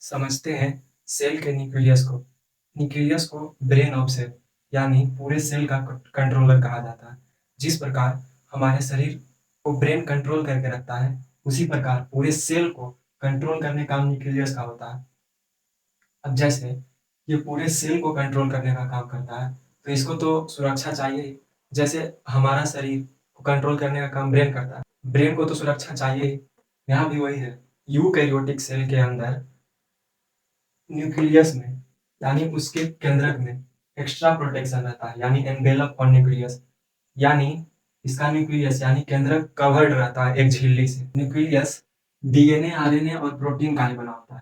समझते हैं सेल के न्यूक्लियस को। न्यूक्लियस को ब्रेन ऑफ सेल यानी पूरे सेल का कंट्रोलर कहा जाता है। जिस प्रकार हमारे शरीर को ब्रेन कंट्रोल करके रखता है, उसी प्रकार पूरे सेल को कंट्रोल करने का काम न्यूक्लियस का होता है। अब जैसे ये पूरे सेल को कंट्रोल करने का काम करता है, तो इसको तो सुरक्षा चाहिए ही। जैसे हमारा शरीर को कंट्रोल करने का काम ब्रेन करता है, ब्रेन को तो सुरक्षा चाहिए ही। यहाँ भी वही है। यूकैरियोटिक सेल के अंदर न्यूक्लियस में यानी उसके केंद्रक में एक्स्ट्रा प्रोटेक्शन रहता है, यानी एनवेलप ऑन न्यूक्लियस। यानी इसका न्यूक्लियस यानी केंद्रक कवर्ड रहता है एक झिल्ली से। न्यूक्लियस डीएनए, आरएनए और प्रोटीन का ही बना होता है।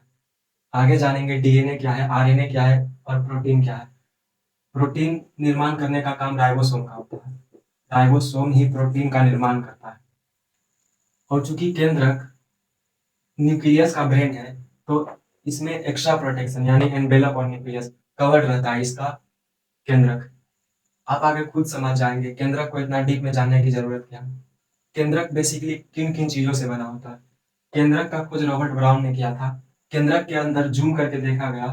आगे जानेंगे डीएनए क्या है, आरएनए क्या है और प्रोटीन क्या है। प्रोटीन निर्माण करने का काम राइबोसोम का होता है। राइबोसोम ही प्रोटीन का निर्माण करता है। और चूंकि केंद्रक न्यूक्लियस का ब्रेन है, तो इसमें एक्स्ट्रा प्रोटेक्शन यानी एनवेलप और न्यूक्लियस कवर्ड रहता है इसका केंद्रक। आप आगे खुद समझ जाएंगे केंद्रक को इतना डीप में जानने की जरूरत क्या है। केंद्रक बेसिकली किन किन चीजों से बना होता है। केंद्रक का खोज रॉबर्ट ब्राउन ने किया था। केंद्रक के अंदर जूम करके देखा गया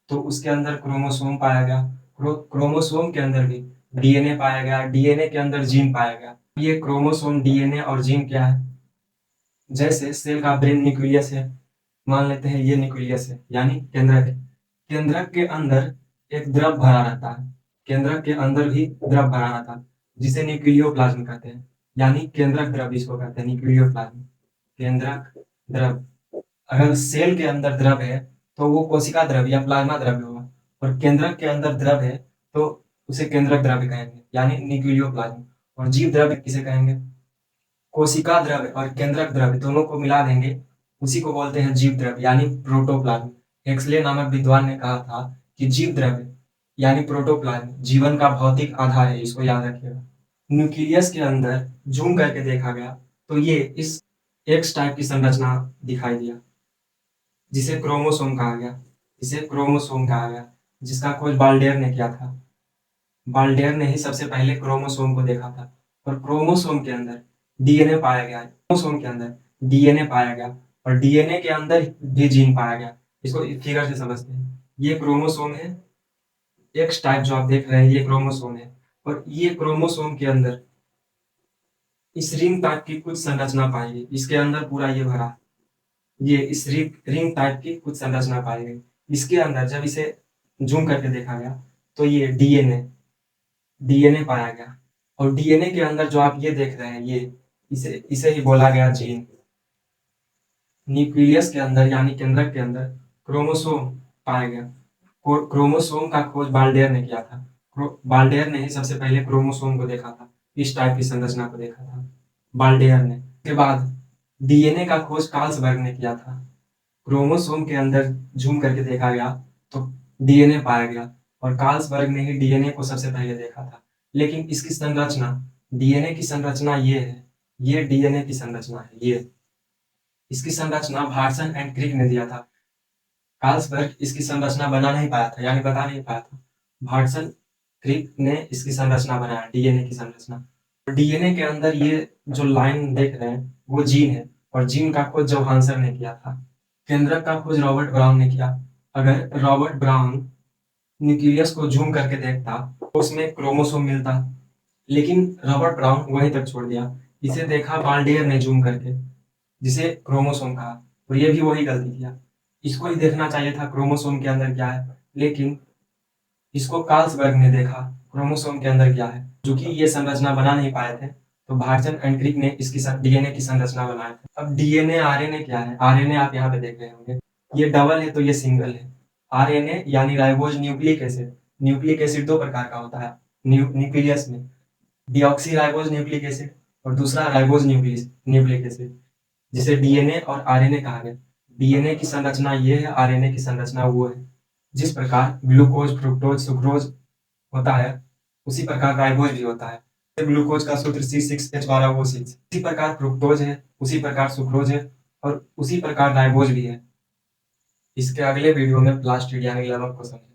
तो उसके अंदर क्रोमोसोम पाया गया। क्रोमोसोम के अंदर भी डीएनए पाया गया। डीएनए के अंदर जीन पाया गया। ये क्रोमोसोम, डीएनए और जीन क्या है? जैसे सेल का ब्रेन न्यूक्लियस है, मान लेते हैं ये न्यूक्लियस है यानी केंद्रक है। केंद्रक के अंदर एक द्रव भरा रहता है। केंद्रक के अंदर भी द्रव भरा रहता है जिसे न्यूक्लियोप्लाज्म कहते हैं, यानी केंद्रक द्रव इसको कहते हैं न्यूक्लियोप्लाज्म। केंद्रक द्रव, अगर सेल के अंदर द्रव है तो वो कोशिका द्रव या प्लाज्मा द्रव होगा, और केंद्रक के अंदर द्रव है तो उसे केंद्रक द्रव्य कहेंगे यानी न्यूक्लियोप्लाज्म। और जीव द्रव्य किसे कहेंगे? कोशिका द्रव्य और केंद्रक द्रव्य दोनों को मिला देंगे, उसी को बोलते हैं जीव द्रव्य यानी प्रोटोप्लाज्म। हेक्सले नामक विद्वान ने कहा था कि जीव द्रव्य यानी प्रोटोप्लाज्म जीवन का भौतिक आधार है, इसको याद रखिएगा। न्यूक्लियस के अंदर जूम करके देखा गया तो ये इस एक्स टाइप की संरचना दिखाई दिया, जिसे क्रोमोसोम कहा गया। इसे क्रोमोसोम कहा गया, जिसका खोज बाल्डेयर ने किया था। बाल्डेयर ने ही सबसे पहले क्रोमोसोम को देखा था। और क्रोमोसोम के अंदर डीएनए पाया गया। क्रोमोसोम के अंदर डीएनए पाया गया और डीएनए के अंदर भी जीन पाया गया। इसको फिगर से समझते हैं। ये क्रोमोसोम है, एक्स टाइप जो आप देख रहे हैं ये क्रोमोसोम है। और ये क्रोमोसोम के अंदर इस रिंग टाइप की कुछ संरचना पाई गई। इसके अंदर पूरा ये भरा, ये इस रिंग टाइप की कुछ संरचना पाई गई। इसके अंदर जब इसे जूम करके देखा गया तो ये डीएनए डीएनए पाया गया। और डीएनए के अंदर जो आप ये देख रहे हैं ये इसे इसे ही बोला गया जीन। न्यूक्लियस के अंदर यानी केंद्रक के अंदर क्रोमोसोम पाया गया। क्रोमोसोम का खोज बाल्डेयर ने किया था। बाल्डेयर ने ही सबसे पहले क्रोमोसोम को देखा था, इस टाइप की संरचना को देखा था बाल्डेयर ने। के बाद डीएनए का खोज कार्लसबर्ग ने किया था। क्रोमोसोम के अंदर जूम करके देखा गया तो डीएनए पाया गया, और कार्लसबर्ग ने ही डीएनए को सबसे पहले देखा था। लेकिन इसकी संरचना, डीएनए की संरचना ये है, ये डीएनए की संरचना है। ये इसकी संरचना वाटसन एंड क्रिक ने दिया था। कार्लसबर्ग इसकी संरचना बना नहीं पाया था, यानी बता नहीं पाया था। वाटसन क्रिक ने इसकी संरचना बनाया, डीएनए की संरचना। डीएनए के अंदर ये जो लाइन देख रहे हैं वो जीन है, और जीन का खोज जोहान्सन ने किया था। केंद्रक का खोज रॉबर्ट ब्राउन ने किया। अगर रॉबर्ट ब्राउन न्यूक्लियस को जूम करके देखता तो उसमें क्रोमोसोम मिलता, लेकिन रॉबर्ट ब्राउन वहीं तक छोड़ दिया। इसे देखा बाल्डेयर ने जूम करके, जिसे क्रोमोसोम कहा, और ये भी वही गलती किया। इसको ही देखना चाहिए था क्रोमोसोम के अंदर क्या है, लेकिन इसको कार्लसबर्ग ने देखा क्रोमोसोम के अंदर क्या है। जो कि ये संरचना बना नहीं पाए थे, तो वाटसन एंड क्रिक ने इसकी डीएनए की संरचना बनाया था। अब डीएनए, आरएनए क्या है? आरएनए आप यहाँ पे देख रहे होंगे, ये डबल है तो ये सिंगल है। आरएनए यानी ribose nucleic acid. Nucleic acid दो प्रकार का होता है न्यूक्लियस में, डीऑक्सी राइबोज न्यूक्लिक एसिड और दूसरा राइबोज न्यूक्लिक एसिड, जिसे डीएनए और आरएनए कहा गया। डीएनए की संरचना ये है, आरएनए की संरचना वो है। जिस प्रकार ग्लूकोज, फ्रुक्टोज, सुक्रोज होता है, उसी प्रकार राइबोज भी होता है। ग्लूकोज का सूत्र C6H12O6। इसी प्रकार फ्रुक्टोज है, उसी प्रकार सुक्रोज है, और उसी प्रकार राइबोज भी है। इसके अगले वीडियो में प्लास्टिड यानी लवक को समझेंगे।